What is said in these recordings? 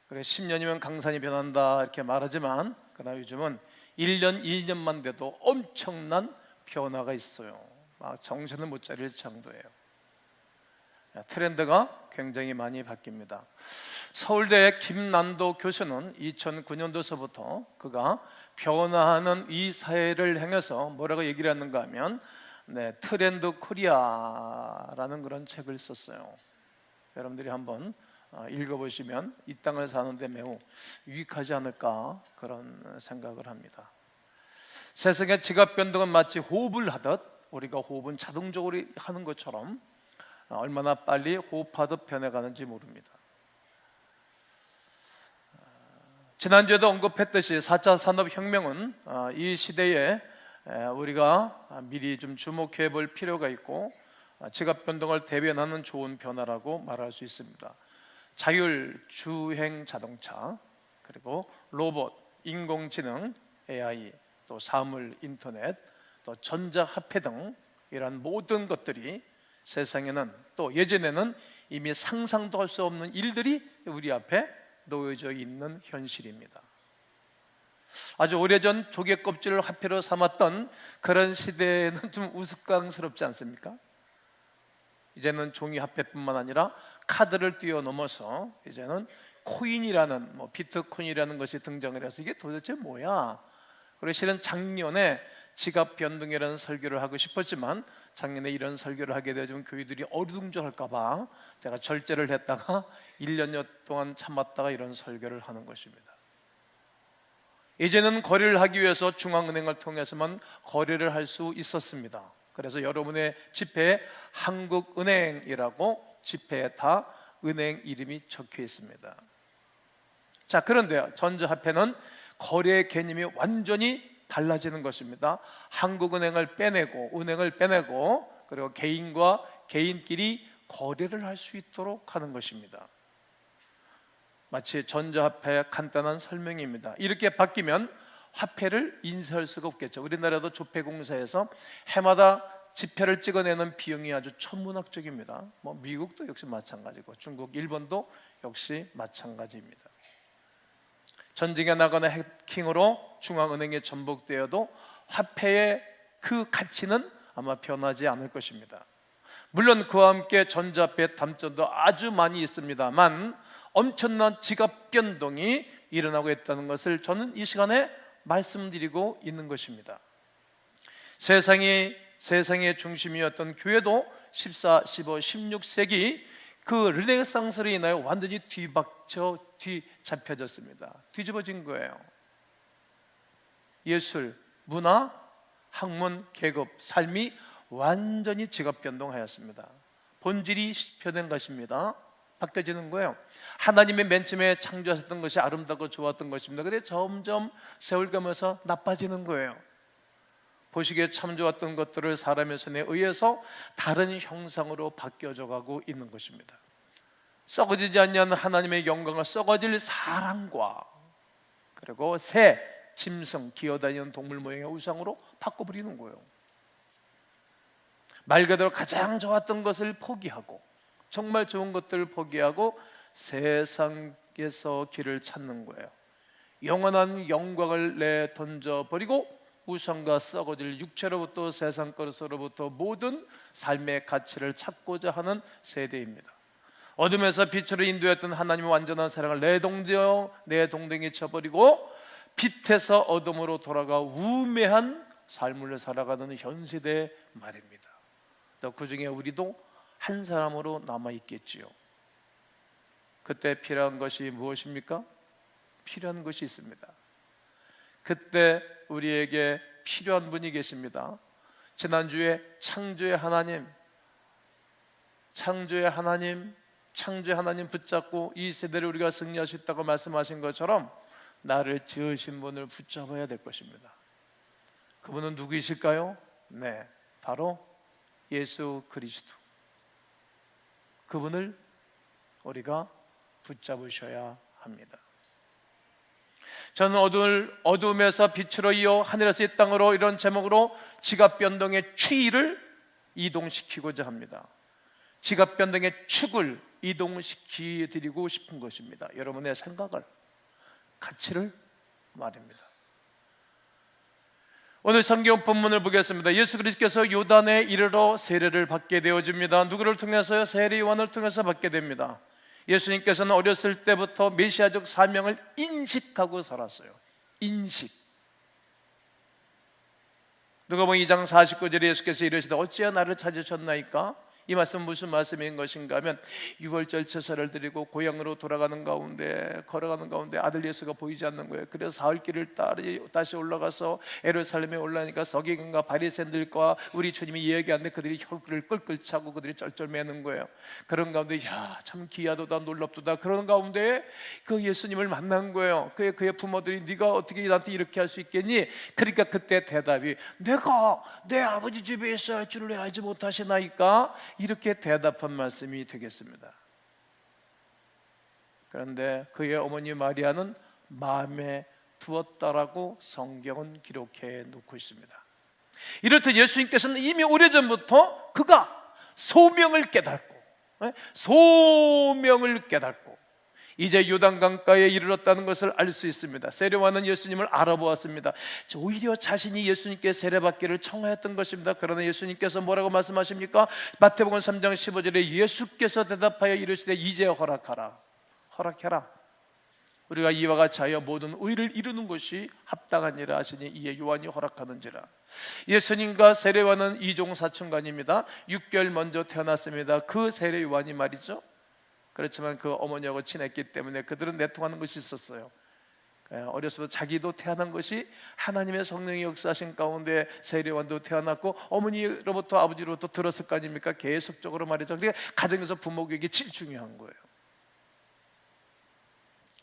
그래 10년이면 강산이 변한다 이렇게 말하지만, 그러나 요즘은 1년, 2년만 돼도 엄청난 변화가 있어요. 막 정신을 못 차릴 정도예요. 트렌드가 굉장히 많이 바뀝니다. 서울대 김난도 교수는 2009년도서부터 그가 변화하는 이 사회를 향해서 뭐라고 얘기를 하는가 하면 트렌드 코리아라는 그런 책을 썼어요. 여러분들이 한번 읽어보시면 이 땅을 사는데 매우 유익하지 않을까 그런 생각을 합니다. 세상의 지각 변동은 마치 호흡을 하듯 우리가 호흡은 자동적으로 하는 것처럼 얼마나 빨리 호흡하듯 변해가는지 모릅니다. 지난주에도 언급했듯이 4차 산업혁명은 이 시대에 우리가 미리 좀 주목해 볼 필요가 있고 지각 변동을 대변하는 좋은 변화라고 말할 수 있습니다. 자율주행 자동차, 그리고 로봇, 인공지능, AI, 또 사물 인터넷, 또 전자화폐 등 이런 모든 것들이 세상에는, 또 예전에는 이미 상상도 할 수 없는 일들이 우리 앞에 놓여져 있는 현실입니다. 아주 오래전 조개 껍질을 화폐로 삼았던 그런 시대는 좀 우스꽝스럽지 않습니까? 이제는 종이 화폐뿐만 아니라 카드를 뛰어넘어서 이제는 코인이라는 비트코인이라는 것이 등장을 해서 이게 도대체 뭐야? 그래서 실은 작년에 지각 변동이라는 설교를 하고 싶었지만 작년에 이런 설교를 하게 되면 교회들이 어리둥절할까 봐 제가 절제를 했다가 1년여 동안 참았다가 이런 설교를 하는 것입니다. 이제는 거래를 하기 위해서 중앙은행을 통해서만 거래를 할 수 있었습니다. 그래서 여러분의 지폐에 한국은행이라고 지폐에 다 은행 이름이 적혀 있습니다. 자, 그런데 전자화폐는 거래 개념이 완전히 달라지는 것입니다. 한국은행을 빼내고 은행을 빼내고 그리고 개인과 개인끼리 거래를 할 수 있도록 하는 것입니다. 마치 전자화폐의 간단한 설명입니다. 이렇게 바뀌면 화폐를 인쇄할 수가 없겠죠. 우리나라도 조폐공사에서 해마다 지폐를 찍어내는 비용이 아주 천문학적입니다. 미국도 역시 마찬가지고 중국, 일본도 역시 마찬가지입니다. 전쟁에 나거나 해킹으로 중앙은행에 전복되어도 화폐의 그 가치는 아마 변하지 않을 것입니다. 물론 그와 함께 전자화폐의 단점도 아주 많이 있습니다만 엄청난 지각 변동이 일어나고 있다는 것을 저는 이 시간에 말씀드리고 있는 것입니다. 세상의 중심이었던 교회도 14, 15, 16세기 그 르네상스로 인하여 완전히 뒤잡혀졌습니다. 뒤집어진 거예요. 예술, 문화, 학문, 계급, 삶이 완전히 지각 변동하였습니다. 본질이 변한 것입니다. 바뀌어지는 거예요. 하나님의 맨 처음에 창조하셨던 것이 아름답고 좋았던 것입니다. 그런데 점점 세월 가면서 나빠지는 거예요. 보시기에 참 좋았던 것들을 사람의 손에 의해서 다른 형상으로 바뀌어져 가고 있는 것입니다. 썩어지지 않는 하나님의 영광을 썩어질 사람과 그리고 새, 짐승, 기어다니는 동물 모양의 우상으로 바꿔버리는 거예요. 말 그대로 가장 좋았던 것을 포기하고 정말 좋은 것들을 포기하고 세상에서 길을 찾는 거예요. 영원한 영광을 내던져버리고 우상과 썩어질 육체로부터 세상 것으로부터 모든 삶의 가치를 찾고자 하는 세대입니다. 어둠에서 빛으로 인도했던 하나님의 완전한 사랑을 내동댕이 쳐버리고 빛에서 어둠으로 돌아가 우매한 삶을 살아가는 현 세대 말입니다. 또 그중에 우리도 한 사람으로 남아있겠지요. 그때 필요한 것이 무엇입니까? 필요한 것이 있습니다. 그때 우리에게 필요한 분이 계십니다. 지난주에 창조의 하나님 붙잡고 이 세대를 우리가 승리할 수 있다고 말씀하신 것처럼 나를 지으신 분을 붙잡아야 될 것입니다. 그분은 누구이실까요? 네, 바로 예수 그리스도. 그분을 우리가 붙잡으셔야 합니다. 저는 어두움에서 빛으로 이어 하늘에서 이 땅으로 이런 제목으로 지각 변동의 추이를 이동시키고자 합니다. 지각 변동의 축을 이동시켜드리고 싶은 것입니다. 여러분의 생각을, 가치를 말입니다. 오늘 성경 본문을 보겠습니다. 예수 그리스도께서 요단에 이르러 세례를 받게 되어집니다. 누구를 통해서요? 세례 요한을 통해서 받게 됩니다. 예수님께서는 어렸을 때부터 메시아적 사명을 인식하고 살았어요. 인식. 누가복음 2장 49절에 예수께서 이르시되 어찌하여 나를 찾으셨나이까? 이 말씀은 무슨 말씀인 것인가 하면 유월절 제사를 드리고 고향으로 돌아가는 가운데, 걸어가는 가운데 아들 예수가 보이지 않는 거예요. 그래서 사흘길을 다시 올라가서 예루살렘에 올라가니까 서기관과 바리새인들과 우리 주님이 이야기하는데 그들이 혀를 끌끌 차고 그들이 쩔쩔매는 거예요. 그런 가운데 야, 참 귀하도다 놀랍도다. 그런 가운데 그 예수님을 만난 거예요. 그의 부모들이 네가 어떻게 나한테 이렇게 할 수 있겠니? 그러니까 그때 대답이 내가 내 아버지 집에 있어야 할 줄을 알지 못하시나이까? 이렇게 대답한 말씀이 되겠습니다. 그런데 그의 어머니 마리아는 마음에 두었다라고 성경은 기록해 놓고 있습니다. 이렇듯 예수님께서는 이미 오래전부터 그가 소명을 깨닫고 이제 요단강가에 이르렀다는 것을 알 수 있습니다. 세례요한은 예수님을 알아보았습니다. 오히려 자신이 예수님께 세례받기를 청하였던 것입니다. 그러나 예수님께서 뭐라고 말씀하십니까? 마태복음 3장 15절에 예수께서 대답하여 이르시되 이제 허락하라. 허락해라. 우리가 이와 같이 하여 모든 의를 이루는 것이 합당하니라 하시니 이에 요한이 허락하는지라. 예수님과 세례요한은 이종사촌간입니다. 6개월 먼저 태어났습니다. 그 세례요한이 말이죠. 그렇지만 그 어머니하고 친했기 때문에 그들은 내통하는 것이 있었어요. 어렸을 때 자기도 태어난 것이 하나님의 성령이 역사하신 가운데 세례요한도 태어났고 어머니로부터 아버지로부터 들었을 거 아닙니까? 계속적으로 말이죠. 그러니까 가정에서 부모교육이 제일 중요한 거예요.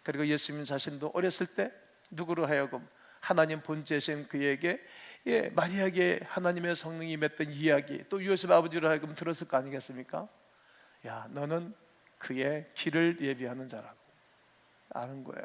그리고 예수님 자신도 어렸을 때 누구로 하여금 하나님 본체신 그에게 마리아에게 하나님의 성령이 맺던 이야기, 또 요셉 아버지로 하여금 들었을 거 아니겠습니까? 야, 너는 그의 길을 예비하는 자라고 아는 거예요.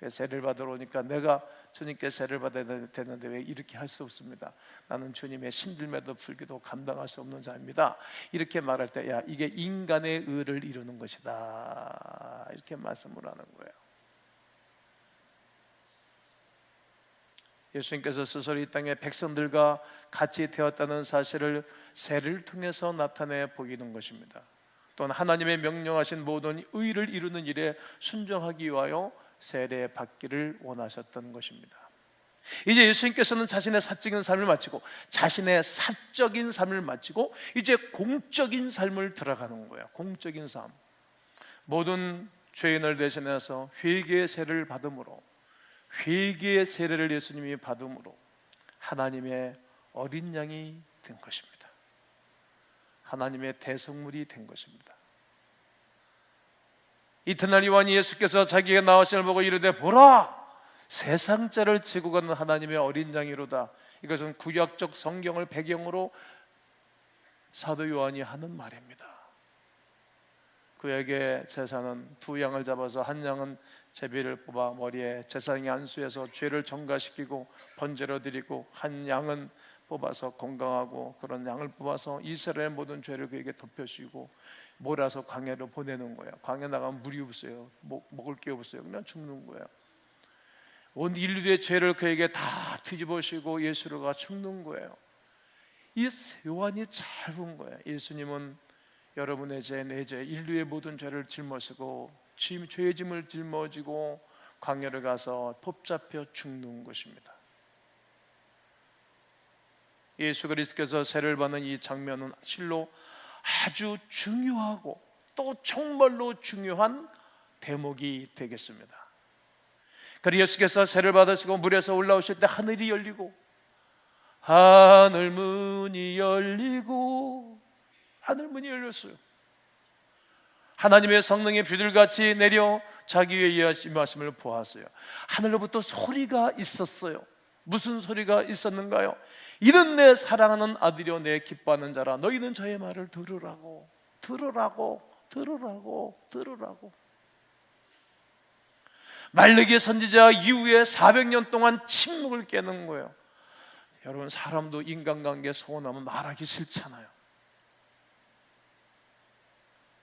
세례를 받으러 오니까 내가 주님께 세례를 받아야 되는데 왜 이렇게 할 수 없습니다. 나는 주님의 신들매도 풀기도 감당할 수 없는 자입니다. 이렇게 말할 때 야, 이게 인간의 의를 이루는 것이다. 이렇게 말씀을 하는 거예요. 예수님께서 스스로 이 땅의 백성들과 같이 되었다는 사실을 세례를 통해서 나타내 보이는 것입니다. 또한 하나님의 명령하신 모든 의를 이루는 일에 순종하기 위하여 세례 받기를 원하셨던 것입니다. 이제 예수님께서는 자신의 사적인 삶을 마치고 이제 공적인 삶을 들어가는 거예요. 공적인 삶. 모든 죄인을 대신해서 회개의 세례를 받음으로, 회개의 세례를 예수님이 받음으로 하나님의 어린 양이 된 것입니다. 하나님의 대성물이 된 것입니다. 이튿날 요한이 예수께서 자기가 나오심을 보고 이르되 보라, 세상자를 지고 가는 하나님의 어린 양이로다. 이것은 구약적 성경을 배경으로 사도 요한이 하는 말입니다. 그에게 제사는 두 양을 잡아서 한 양은 제비를 뽑아 머리에 제사장의 안수해서 죄를 정가시키고 번제로 드리고, 한 양은 뽑아서 건강하고 그런 양을 뽑아서 이스라엘 모든 죄를 그에게 덮여씌우고 몰아서 광야로 보내는 거예요. 광야 나가면 물이 없어요. 먹을 게 없어요. 그냥 죽는 거예요. 온 인류의 죄를 그에게 다 뒤집어씌우고 예수로가 죽는 거예요. 이 요한이 잘 본 거예요. 예수님은 여러분의 죄, 내 죄, 인류의 모든 죄를 짊어지고 죄의 짐을 짊어지고 광야를 가서 뽑잡혀 죽는 것입니다. 예수 그리스도께서 세례를 받는 이 장면은 실로 아주 중요하고 또 정말로 중요한 대목이 되겠습니다. 그리고 예수께서 세례를 받으시고 물에서 올라오실 때 하늘이 열리고 하늘문이 열렸어요. 하나님의 성령이 비둘같이 내려 자기 위에 임하심을 보았어요. 하늘로부터 소리가 있었어요. 무슨 소리가 있었는가요? 이는 내 사랑하는 아들이요 내 기뻐하는 자라. 너희는 저의 말을 들으라고. 말르기 선지자 이후에 400년 동안 침묵을 깨는 거예요. 여러분, 사람도 인간관계 소원하면 말하기 싫잖아요.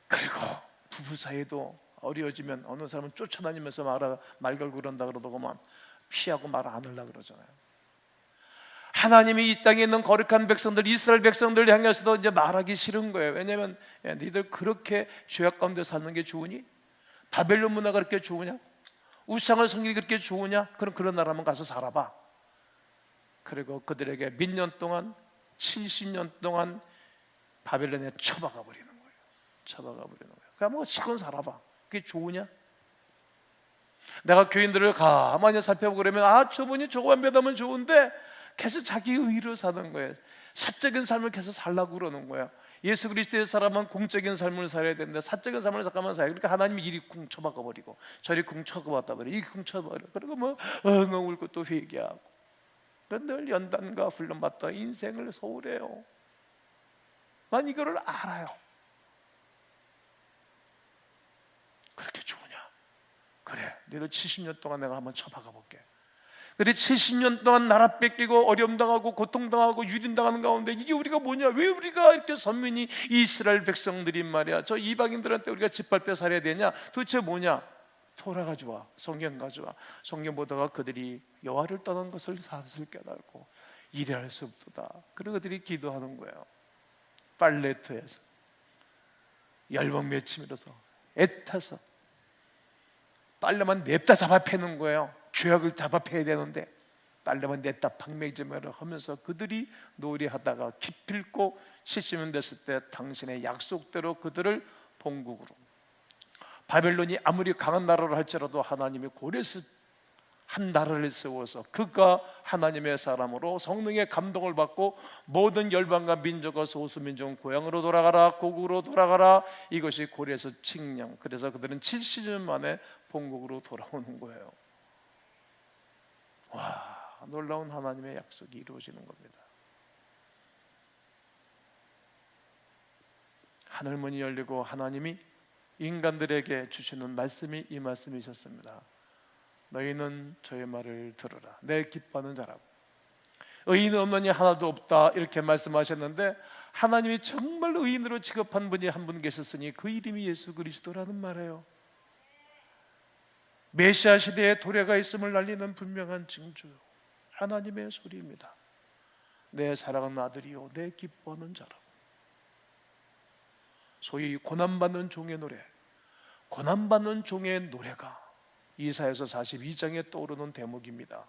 그리고 부부 사이도 어려워지면 어느 사람은 쫓아다니면서 말 걸고 그런다 그러더구만 피하고 말 안 하려고 그러잖아요. 하나님이 이 땅에 있는 거룩한 백성들, 이스라엘 백성들 향해서도 이제 말하기 싫은 거예요. 왜냐하면 니들 그렇게 죄악 가운데 사는 게 좋으니? 바벨론 문화가 그렇게 좋으냐? 우상을 섬기기 그렇게 좋으냐? 그럼 그런 나라면 가서 살아봐. 그리고 그들에게 몇 년 동안 70년 동안 바벨론에 처박아 버리는 거예요. 처박아 버리는 거예요. 그냥 뭐 시건 살아봐. 그게 좋으냐? 내가 교인들을 가만히 살펴보고 그러면 저분이 저거만 배우면 좋은데 계속 자기 의로 사는 거예요. 사적인 삶을 계속 살라고 그러는 거예요. 예수 그리스도의 사람은 공적인 삶을 살아야 되는데 사적인 삶을 잠깐만 살아요. 그러니까 하나님이 이리 궁쳐박아 버리고 저리 궁쳐박아 버리고 이 궁쳐박아 그리고 뭐 엉엉 울고 또 회개하고 늘 연단과 훈련받다 인생을 소홀해요. 난 이거를 알아요. 그렇게 좋으냐? 그래, 너도 70년 동안 내가 한번 쳐박아 볼게. 그래, 70년 동안 나라 뺏기고 어려움당하고 고통당하고 유린당하는 가운데 이게 우리가 뭐냐? 왜 우리가 이렇게 선민이 이스라엘 백성들이 말이야 저 이방인들한테 우리가 짓밟혀 살아야 되냐? 도대체 뭐냐? 토라 가져와, 성경 가져와. 성경 보다가 그들이 여호와를 떠난 것을 사슬 깨달고 이래할 수 없도다. 그리고 그들이 기도하는 거예요. 빨레트에서 열방 맺힘으로서 애타서 빨래만 냅다 잡아 패는 거예요. 죄악을 잡아 패야 되는데 빨래만 냅다 박매점을 하면서 그들이 노래하다가 기필코 70년 됐을 때 당신의 약속대로 그들을 본국으로, 바벨론이 아무리 강한 나라를 할지라도 하나님이 고레스 한 나라를 세워서 그가 하나님의 사람으로 성령의 감동을 받고 모든 열방과 민족과 소수민족은 고향으로 돌아가라, 고국으로 돌아가라. 이것이 고레스 칙령. 그래서 그들은 70년 만에 본국으로 돌아오는 거예요. 와, 놀라운 하나님의 약속이 이루어지는 겁니다. 하늘문이 열리고 하나님이 인간들에게 주시는 말씀이 이 말씀이셨습니다. 너희는 저의 말을 들으라. 내 기뻐하는 자라고. 의인 없느니 하나도 없다 이렇게 말씀하셨는데 하나님이 정말 의인으로 취급한 분이 한 분 계셨으니 그 이름이 예수 그리스도라는 말이에요. 메시아 시대에 도래가 있음을 알리는 분명한 징조, 하나님의 소리입니다. 내 사랑하는 아들이요 내 기뻐하는 자라고. 소위 고난받는 종의 노래, 고난받는 종의 노래가 이사야서 42장에 떠오르는 대목입니다.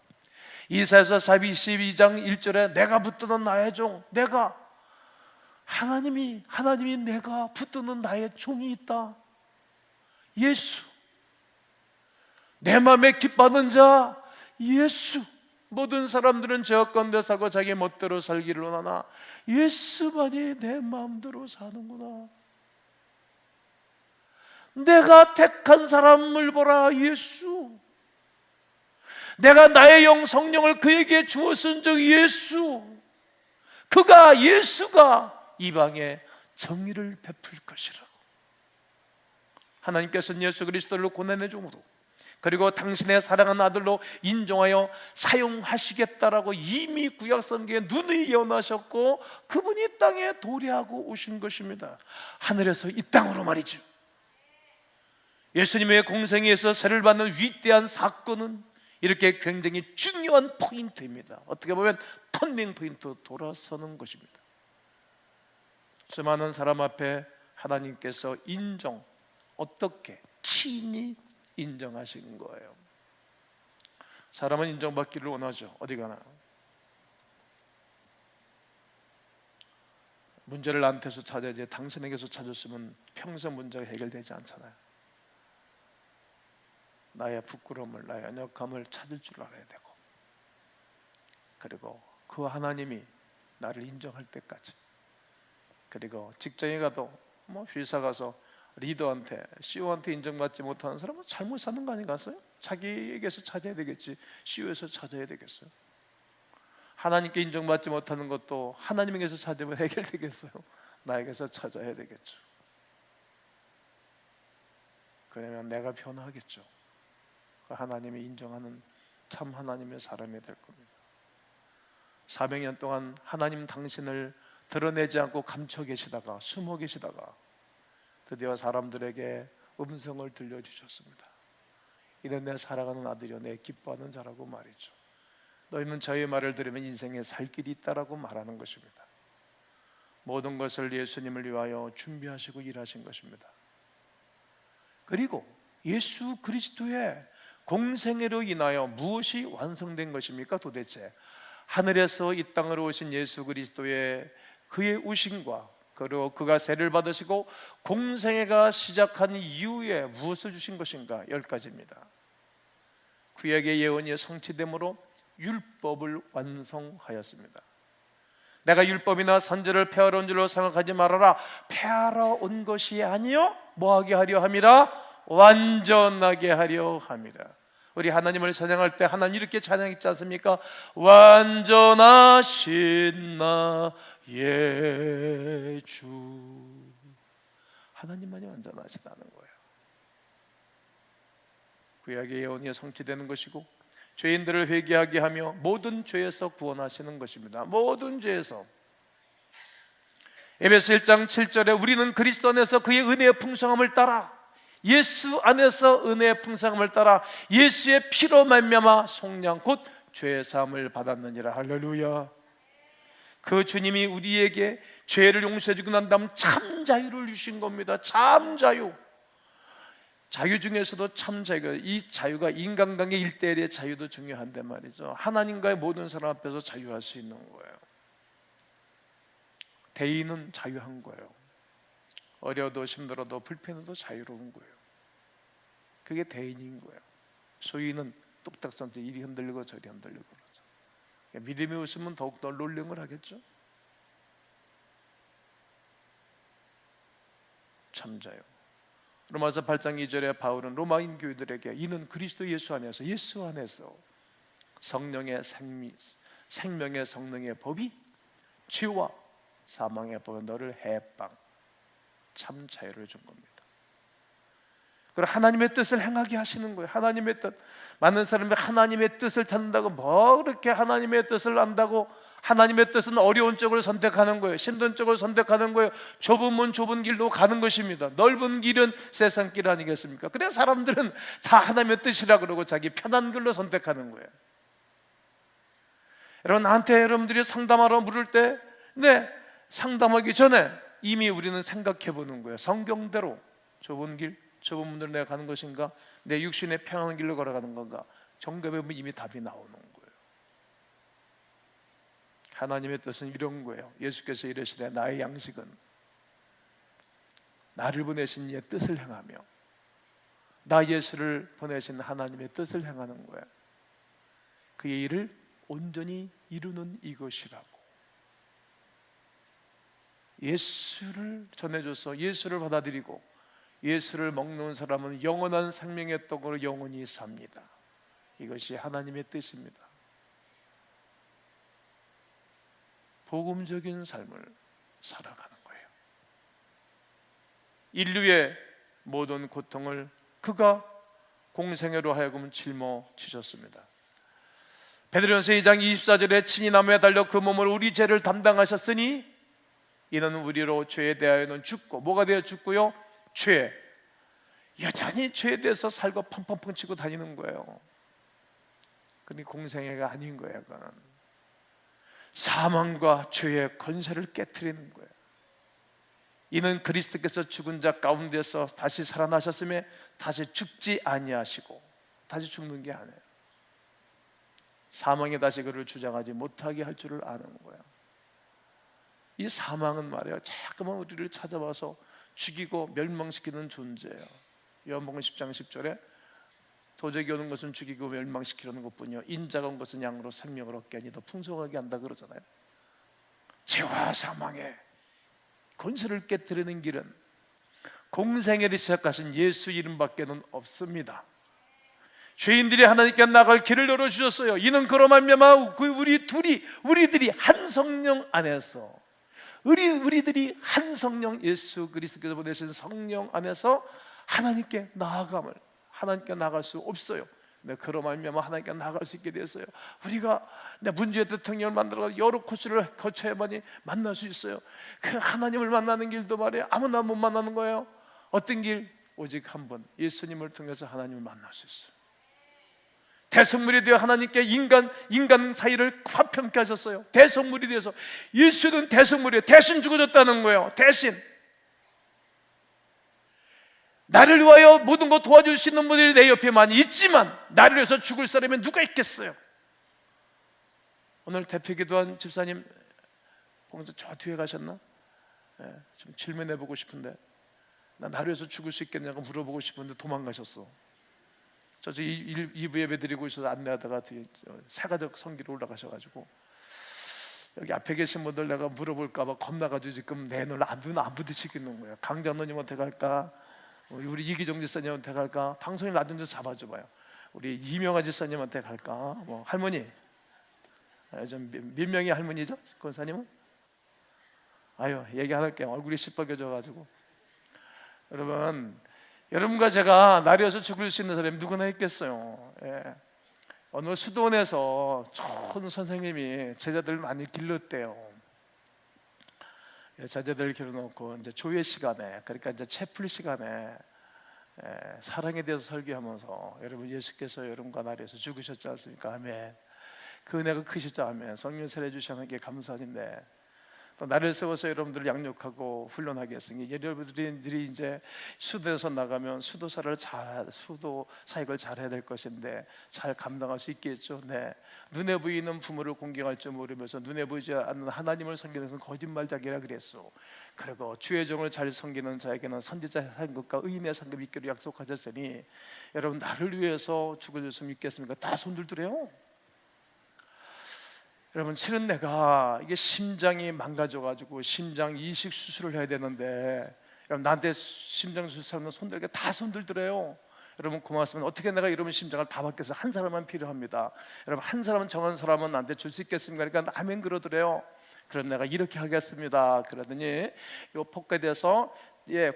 이사야서 42장 1절에 내가 붙드는 나의 종, 내가 하나님이 내가 붙드는 나의 종이 있다. 예수, 내 마음에 기뻐하는 자 예수. 모든 사람들은 죄악 가운데 살고 자기 멋대로 살기를 원하나 예수만이 내 마음대로 사는구나. 내가 택한 사람을 보라. 예수. 내가 나의 영 성령을 그에게 주었은 적 예수. 그가 예수가 이방에 정의를 베풀 것이라고. 하나님께서는 예수 그리스도를 고난의 종으로 그리고 당신의 사랑하는 아들로 인정하여 사용하시겠다라고 이미 구약 성경에 누누이 예언하셨고 그분이 땅에 도래하고 오신 것입니다. 하늘에서 이 땅으로 말이죠. 예수님의 공생애에서 세를 받는 위대한 사건은 이렇게 굉장히 중요한 포인트입니다. 어떻게 보면 터닝 포인트, 돌아서는 것입니다. 수많은 사람 앞에 하나님께서 인정, 어떻게? 친히 인정하신 거예요. 사람은 인정받기를 원하죠. 어디 가나 문제를 나한테서 찾아야지 당신에게서 찾았으면 평생 문제가 해결되지 않잖아요. 나의 부끄러움을, 나의 연약함을 찾을 줄 알아야 되고, 그리고 그 하나님이 나를 인정할 때까지, 그리고 직장에 가도 회사 가서 리더한테, CEO한테 인정받지 못하는 사람은 잘못 사는 거 아닌가요? 자기에게서 찾아야 되겠지, CEO에서 찾아야 되겠어요? 하나님께 인정받지 못하는 것도 하나님에게서 찾으면 해결되겠어요? 나에게서 찾아야 되겠죠. 그러면 내가 변화하겠죠. 하나님이 인정하는 참 하나님의 사람이 될 겁니다. 400년 동안 하나님 당신을 드러내지 않고 감춰 계시다가, 숨어 계시다가 드디어 사람들에게 음성을 들려주셨습니다. 이는 내 사랑하는 아들이여 내 기뻐하는 자라고 말이죠. 너희는 저의 말을 들으면 인생에 살 길이 있다라고 말하는 것입니다. 모든 것을 예수님을 위하여 준비하시고 일하신 것입니다. 그리고 예수 그리스도의 공생애로 인하여 무엇이 완성된 것입니까? 도대체 하늘에서 이 땅으로 오신 예수 그리스도의 그의 오심과 그리고 그가 세를 받으시고 공생애가 시작한 이후에 무엇을 주신 것인가? 10가지입니다. 구약의 예언이 성취됨으로 율법을 완성하였습니다. 내가 율법이나 선지를 폐하러 온 줄로 생각하지 말아라. 폐하러 온 것이 아니요 뭐하게 하려 함이라? 완전하게 하려 함이라. 우리 하나님을 찬양할 때 하나님 이렇게 찬양했지 않습니까? 완전하신 나의 주. 하나님만이 완전하시다는 거예요. 구약의 예언이 성취되는 것이고 죄인들을 회개하게 하며 모든 죄에서 구원하시는 것입니다. 모든 죄에서. 에베소 1장 7절에 우리는 그리스도 안에서 그의 은혜의 풍성함을 따라, 예수 안에서 은혜의 풍성함을 따라 예수의 피로 말미암아 속량 곧 죄 사함을 받았느니라. 할렐루야. 그 주님이 우리에게 죄를 용서해 주고 난 다음 참 자유를 주신 겁니다. 참 자유. 자유 중에서도 참 자유가, 이 자유가 인간관계 1대1의 자유도 중요한데 말이죠. 하나님과의 모든 사람 앞에서 자유할 수 있는 거예요. 대인은 자유한 거예요. 어려도 힘들어도 불편해도 자유로운 거예요. 그게 대인인 거예요. 소인은 뚝딱 선때 이리 흔들리고 저리 흔들리고 그러죠. 믿음이 없으면 더욱더 놀림을 하겠죠. 참 자유. 로마서 8장 2절에 바울은 로마인 교회들에게 이는 그리스도 예수 안에서 성령의 생명의 성령의 법이 죄와 사망의 법은 너를 해방, 참 자유를 준 겁니다. 그리고 하나님의 뜻을 행하게 하시는 거예요. 하나님의 뜻. 많은 사람이 하나님의 뜻을 찾는다고 뭐 그렇게 하나님의 뜻을 안다고. 하나님의 뜻은 어려운 쪽을 선택하는 거예요. 힘든 쪽을 선택하는 거예요. 좁은 문 좁은 길로 가는 것입니다. 넓은 길은 세상 길 아니겠습니까? 그래서 사람들은 다 하나님의 뜻이라 그러고 자기 편한 길로 선택하는 거예요. 여러분, 나한테 여러분들이 상담하러 물을 때 상담하기 전에 이미 우리는 생각해 보는 거예요. 성경대로 좁은 문으로 내가 가는 것인가? 내 육신의 편한 길로 걸어가는 건가? 정답에 보면 이미 답이 나오는 거예요. 하나님의 뜻은 이런 거예요. 예수께서 이르시되 나의 양식은 나를 보내신 이의 뜻을 행하며, 나 예수를 보내신 하나님의 뜻을 행하는 거예요. 그의 일을 온전히 이루는 이것이라고. 예수를 전해줘서 예수를 받아들이고 예수를 먹는 사람은 영원한 생명의 떡으로 영원히 삽니다. 이것이 하나님의 뜻입니다. 복음적인 삶을 살아가는 거예요. 인류의 모든 고통을 그가 공생애로 하여금 짊어지셨습니다. 베드로전서 2장 24절에 친히 나무에 달려 그 몸을 우리 죄를 담당하셨으니 이는 우리로 죄에 대하여는 죽고, 뭐가 되어 죽고요? 죄. 여전히 죄에 대해서 살고 펑펑펑 치고 다니는 거예요. 근데 공생애가 아닌 거예요. 그거는 사망과 죄의 권세를 깨트리는 거예요. 이는 그리스도께서 죽은 자 가운데서 다시 살아나셨음에 다시 죽지 아니하시고, 다시 죽는 게 아니에요. 사망에 다시 그를 주장하지 못하게 할 줄을 아는 거예요. 이 사망은 말이에요, 자꾸만 우리를 찾아와서 죽이고 멸망시키는 존재예요. 요한복음 10장 10절에 도적이 오는 것은 죽이고 멸망시키려는 것뿐이요 인자가 온 것은 양으로 생명을 얻게 하니 더 풍성하게 한다 그러잖아요. 죄와 사망의 권세를 깨뜨리는 길은 공생애를 시작하신 예수 이름밖에는 없습니다. 죄인들이 하나님께 나갈 길을 열어주셨어요. 이는 그로 말미암아 우리들이 한 성령 안에서, 우리들이 한 성령, 예수 그리스도께서 보내신 성령 안에서 하나님께 나아감을, 하나님께 나갈 수 없어요. 그로 말미암아 하나님께 나갈 수 있게 됐어요. 우리가 문제의 대통령을 만들어서 여러 코스를 거쳐야만이 만날 수 있어요. 그 하나님을 만나는 길도 말이에요, 아무나 못 만나는 거예요. 어떤 길? 오직 한 번, 예수님을 통해서 하나님을 만날 수 있어요. 대성물이 되어 하나님께 인간 사이를 화평케 하셨어요. 대성물이 되어서. 예수는 대성물이에요. 대신 죽어졌다는 거예요. 대신. 나를 위하여 모든 것 도와줄 수 있는 분들이 내 옆에 많이 있지만 나를 위해서 죽을 사람이 누가 있겠어요? 오늘 대표 기도한 집사님 보면서 저 뒤에 가셨나? 좀 질문해보고 싶은데, 나를 위해서 죽을 수 있겠냐고 물어보고 싶은데 도망가셨어. 저 2부 예배 드리고 있어서 안내하다가 사가적 성기로 올라가셔가지고, 여기 앞에 계신 분들 내가 물어볼까봐 겁나가지고 지금 내 눈 안 부딪히겠는 거예요. 강장로님한테 갈까? 우리 이기종 지사님한테 갈까? 방송에 나 좀 잡아줘봐요. 우리 이명아 지사님한테 갈까? 뭐 할머니, 좀 밀명이 할머니죠? 권사님은? 아유, 얘기 안 할게요. 얼굴이 시뻘개져가지고. 여러분과 제가 나를 위해서 죽을 수 있는 사람이 누구나 있겠어요. 어느 수도원에서 좋은 선생님이 제자들 많이 길렀대요. 제자들 길러놓고 이제 조회 시간에, 그러니까 이제 채플 시간에 사랑에 대해서 설교하면서, 여러분 예수께서 여러분과 나를 위해서 죽으셨지 않습니까? 아멘. 그 은혜가 크시죠? 아멘. 성령 세례 주신 하나님께 감사드린데, 또 나를 세워서 여러분들을 양육하고 훈련하게 했으니, 여러분들이 이제 수도에서 나가면 수도 사역을 잘해야 될 것인데 잘 감당할 수 있겠죠? 네. 눈에 보이는 부모를 공경할 줄 모르면서 눈에 보이지 않는 하나님을 섬기는 것은 거짓말자기라 그랬어. 그리고 주의 종을 잘 섬기는 자에게는 선지자의 상급과 의인의 상급이 있기로 약속하셨으니, 여러분 나를 위해서 죽을 수 있겠습니까? 다 손들더래요. 여러분, 실은 내가 이게 심장이 망가져가지고 심장 이식 수술을 해야 되는데, 여러분 나한테 심장 수술하면 손들게 다 손들더래요. 여러분 고맙습니다. 어떻게 내가 이러면 심장을 다 받겠어요? 한 사람만 필요합니다. 여러분 한 사람은, 정한 사람은 나한테 줄 수 있겠습니까? 그러니까 아멘 그러더래요. 그럼 내가 이렇게 하겠습니다. 그러더니 요 포켓에서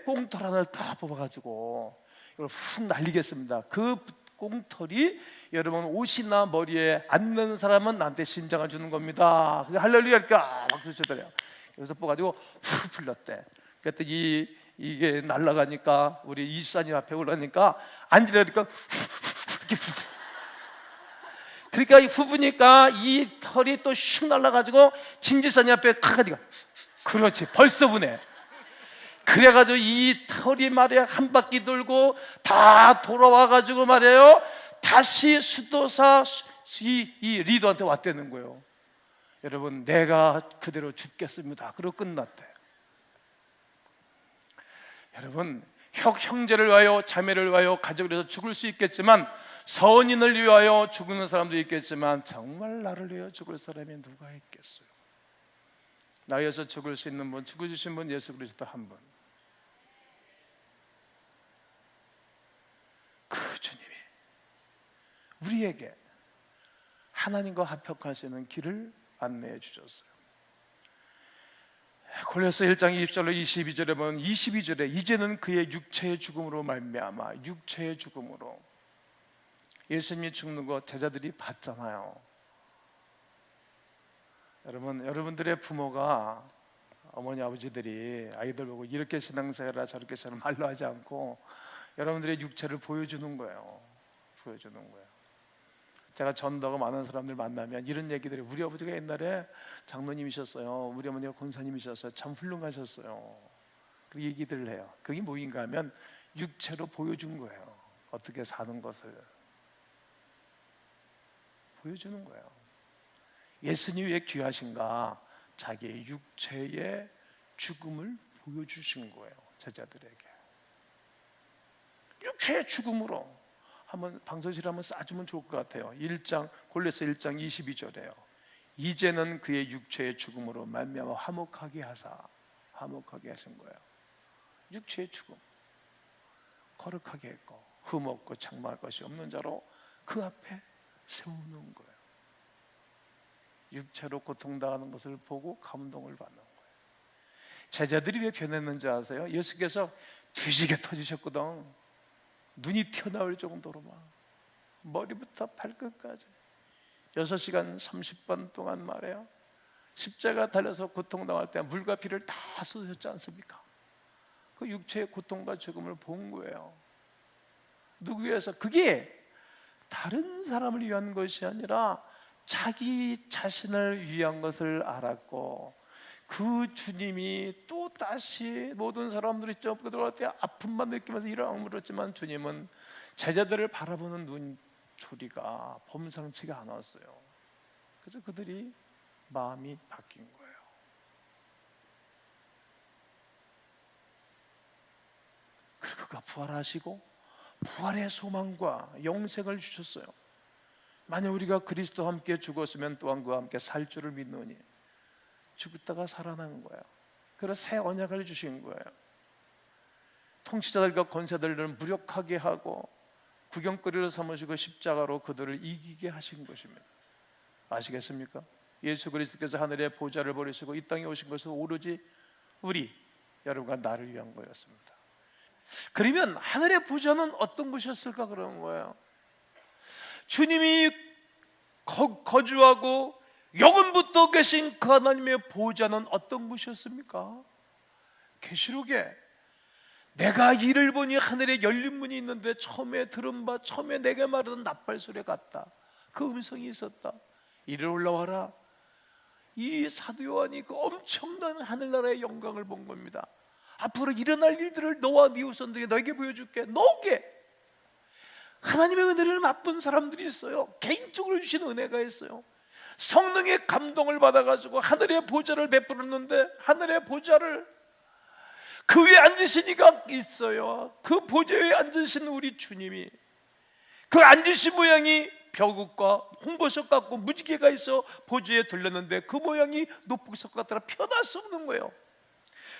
꽁털 하나를 다 뽑아가지고 이걸 훅 날리겠습니다. 그 꽁털이 여러분 옷이나 머리에 앉는 사람은 나한테 심장을 주는 겁니다. 할렐루야! 이렇게 박수 치더래요. 여기서 뽑아가지고 훅 풀렸대. 그랬더니 이게 날아가니까 우리 이집사님 앞에 올라니까 앉으려니까 이렇게 풀더래요. 그러니까 이 후보니까 이 털이 또 슉 날아가지고 진지사님 앞에 가가지고, 그렇지, 벌써 부네. 그래가지고 이 털이 말이야 한 바퀴 돌고 다 돌아와가지고 말이에요 다시 수도사 이 리더한테 왔다는 거예요. 여러분 내가 그대로 죽겠습니다. 그러고 끝났대. 여러분 형제를 위하여, 자매를 위하여, 가족을 위해서 죽을 수 있겠지만, 선인을 위하여 죽는 사람도 있겠지만, 정말 나를 위하여 죽을 사람이 누가 있겠어요? 나 위해서 죽을 수 있는 분, 죽어주신 분, 예수 그리스도 한 분. 그 주님이 우리에게 하나님과 합격하시는 길을 안내해 주셨어요. 골로새 1장 20절로 22절에 보면, 22절에 이제는 그의 육체의 죽음으로 말미암아, 육체의 죽음으로. 예수님이 죽는 거 제자들이 봤잖아요. 여러분들의 부모가, 어머니 아버지들이 아이들 보고 이렇게 신앙생활하라 저렇게 신앙 말로 하지 않고 여러분들의 육체를 보여주는 거예요. 보여주는 거예요. 제가 전도가 많은 사람들 만나면 이런 얘기들이, 우리 아버지가 옛날에 장로님이셨어요, 우리 어머니가 권사님이셨어요, 참 훌륭하셨어요, 그 얘기들을 해요. 그게 뭐인가 하면 육체로 보여준 거예요. 어떻게 사는 것을 보여주는 거예요. 예수님이 왜 귀하신가? 자기의 육체의 죽음을 보여주신 거예요, 제자들에게. 육체의 죽음으로. 한번 방송실 한번 싸주면 좋을 것 같아요. 골로새 1장 22절에요. 이제는 그의 육체의 죽음으로 말미암아 화목하게 하사, 화목하게 하신 거예요. 육체의 죽음, 거룩하게 했고 흠없고 장막할 것이 없는 자로 그 앞에 세우는 거예요. 육체로 고통당하는 것을 보고 감동을 받는 거예요. 제자들이 왜 변했는지 아세요? 예수께서 뒤지게 터지셨거든. 눈이 튀어나올 정도로 막 머리부터 발끝까지 6시간 30분 동안 말해요. 십자가 달려서 고통당할 때 물과 피를 다 쏟으셨지 않습니까? 그 육체의 고통과 죽음을 본 거예요. 누구 위해서? 그게 다른 사람을 위한 것이 아니라 자기 자신을 위한 것을 알았고, 그 주님이 또 다시 모든 사람들이 그들할 때 아픔만 느끼면서 이러고 물었지만, 주님은 제자들을 바라보는 눈초리가 범상치가 않았어요. 그래서 그들이 마음이 바뀐 거예요. 그리고 그가 부활하시고 부활의 소망과 영생을 주셨어요. 만약 우리가 그리스도와 함께 죽었으면 또한 그와 함께 살 줄을 믿노니, 죽었다가 살아난 거예요. 그래서 새 언약을 주신 거예요. 통치자들과 권세자들을 무력하게 하고 구경거리로 삼으시고 십자가로 그들을 이기게 하신 것입니다. 아시겠습니까? 예수 그리스도께서 하늘의 보좌를 버리시고 이 땅에 오신 것은 오로지 우리, 여러분과 나를 위한 거였습니다. 그러면 하늘의 보좌는 어떤 곳이었을까 그런 거예요. 주님이 거주하고 영원부터 계신 그 하나님의 보좌는 어떤 곳이었습니까? 계시록에 내가 이를 보니 하늘에 열린 문이 있는데 처음에 들은 바 처음에 내게 말하던 나팔소리 같다. 그 음성이 있었다. 이리 올라와라. 이 사도 요한이 그 엄청난 하늘나라의 영광을 본 겁니다. 앞으로 일어날 일들을 너와 네 후손들에게 너에게 보여줄게. 너에게 하나님의 은혜를 맛본 사람들이 있어요. 개인적으로 주신 은혜가 있어요. 성령의 감동을 받아가지고 하늘의 보좌를 베풀었는데, 하늘의 보좌를 그 위에 앉으신 이가 있어요. 그 보좌 위에 앉으신 우리 주님이, 그 앉으신 모양이 벼국과 홍보석 같고 무지개가 있어 보좌에 들렸는데 그 모양이 노폭석 같더라. 편할 수 없는 거예요.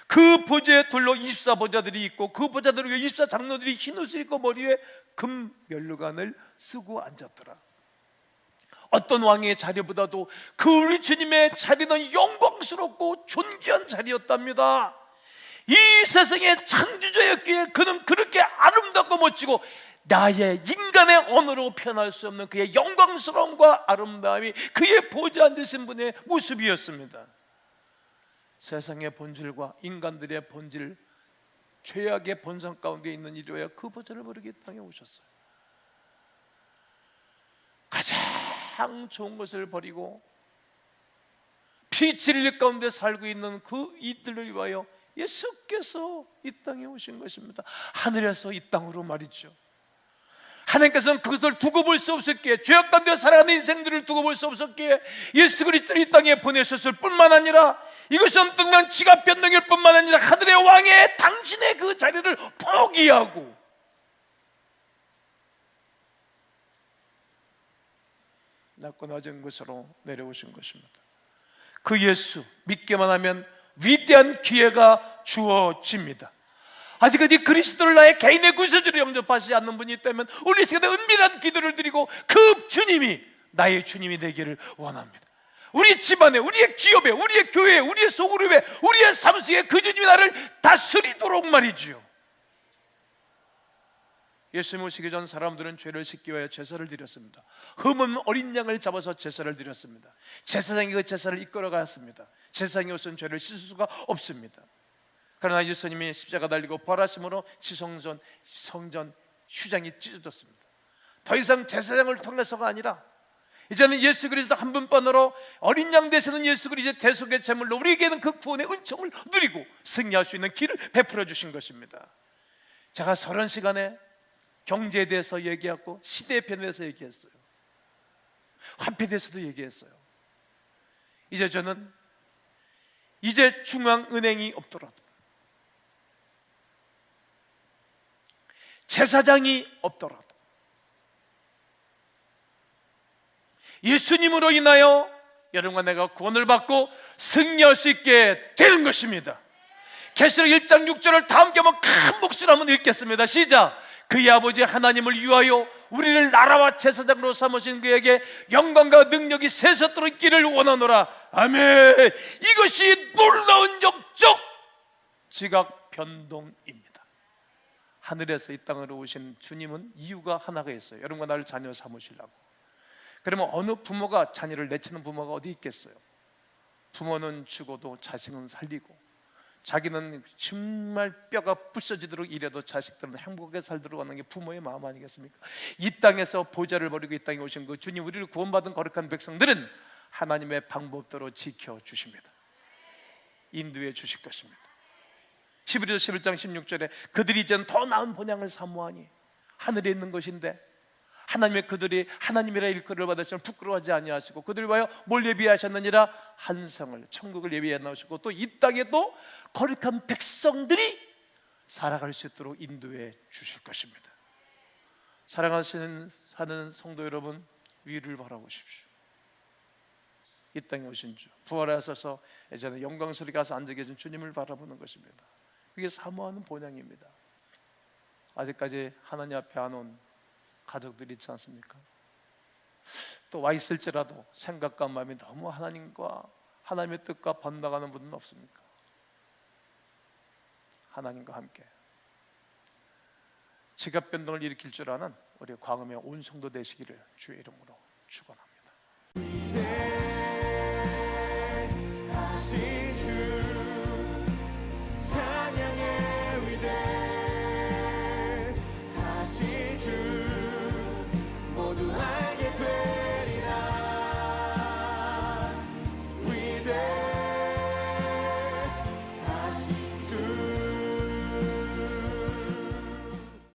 그 보좌에 둘러 24보좌들이 있고 그 보좌들 위에 24장로들이 흰 옷을 입고 머리에 금 면류관을 쓰고 앉았더라. 어떤 왕의 자리보다도 그 우리 주님의 자리는 영광스럽고 존귀한 자리였답니다. 이 세상의 창조자였기에 그는 그렇게 아름답고 멋지고 나의 인간의 언어로 표현할 수 없는 그의 영광스러움과 아름다움이 그의 보좌에 앉으신 분의 모습이었습니다. 세상의 본질과 인간들의 본질, 죄악의 본성 가운데 있는 이로야 그 보좌를 버리고 이 땅에 오셨어요. 가장 좋은 것을 버리고 피진리 가운데 살고 있는 그 이들을 위하여 예수께서 이 땅에 오신 것입니다. 하늘에서 이 땅으로 말이죠. 하나님께서는 그것을 두고 볼 수 없었기에, 죄악 가운데 살아가는 인생들을 두고 볼 수 없었기에 예수 그리스도를 이 땅에 보내셨을 뿐만 아니라, 이것이 엄청난 지갑 변동일 뿐만 아니라 하늘의 왕의 당신의 그 자리를 포기하고 낮고 낮은 곳으로 내려오신 것입니다. 그 예수 믿기만 하면 위대한 기회가 주어집니다. 아직까지 그리스도를 나의 개인의 구세주로 영접하시지 않는 분이 있다면 우리 시간에 은밀한 기도를 드리고 그 주님이 나의 주님이 되기를 원합니다. 우리 집안에, 우리의 기업에, 우리의 교회에, 우리의 소그룹에, 우리의 삶 속에 그 주님이 나를 다스리도록 말이지요. 예수님 오시기 전 사람들은 죄를 씻기 위하여 제사를 드렸습니다. 흠없는 어린 양을 잡아서 제사를 드렸습니다. 제사장이 그 제사를 이끌어갔습니다. 제사장이 없으면 죄를 씻을 수가 없습니다. 그러나 예수님이 십자가 달리고 부활하심으로 지성전, 성전, 휴장이 찢어졌습니다. 더 이상 제사장을 통해서가 아니라 이제는 예수 그리스도 한 분만으로 어린 양 되시는 예수 그리스도의 대속의 제물로 우리에게는 그 구원의 은총을 누리고 승리할 수 있는 길을 베풀어 주신 것입니다. 제가 30시간에 경제에 대해서 얘기하고 시대의 변화에 대해서 얘기했어요. 화폐에 대해서도 얘기했어요. 이제 저는 중앙은행이 없더라도, 제사장이 없더라도 예수님으로 인하여 여러분과 내가 구원을 받고 승리할 수 있게 되는 것입니다. 계시록 1장 6절을 다 함께 한번 큰 목소리로 한번 읽겠습니다. 시작. 그의 아버지 하나님을 위하여 우리를 나라와 제사장으로 삼으신 그에게 영광과 능력이 세세토록 있기를 원하노라. 아멘. 이것이 놀라운 영적 지각 변동입니다. 하늘에서 이 땅으로 오신 주님은 이유가 하나가 있어요. 여러분과 나를 자녀 삼으시려고. 그러면 어느 부모가 자녀를 내치는 부모가 어디 있겠어요? 부모는 죽어도 자식은 살리고, 자기는 정말 뼈가 부서지도록 일해도 자식들은 행복하게 살도록 하는 게 부모의 마음 아니겠습니까? 이 땅에서 보좌를 버리고 이 땅에 오신 그 주님, 우리를 구원받은 거룩한 백성들은 하나님의 방법대로 지켜주십니다. 인도해 주실 것입니다. 히브리서 11장 16절에 그들이 이제는 더 나은 본향을 사모하니, 하늘에 있는 것인데 하나님의 그들이 하나님이라 일컬을 받으시면 부끄러워하지 아니하시고 그들을 위하여 뭘 예비하셨느니라? 한 성을, 천국을 예비해 놓으시고 또 이 땅에도 거룩한 백성들이 살아갈 수 있도록 인도해 주실 것입니다. 사랑하시는 성도 여러분, 위를 바라보십시오. 이 땅에 오신 주, 부활하셔서 예전에 영광스럽게 가서 앉아 계신 주님을 바라보는 것입니다. 그게 사모하는 본향입니다. 아직까지 하나님 앞에 안 온 가족들이 있지 않습니까? 또 와 있을지라도 생각과 마음이 너무 하나님과 하나님의 뜻과 번나가는 분은 없습니까? 하나님과 함께 지각 변동을 일으킬 줄 아는 우리 광음의 온 성도 되시기를 주의 이름으로 축원합니다.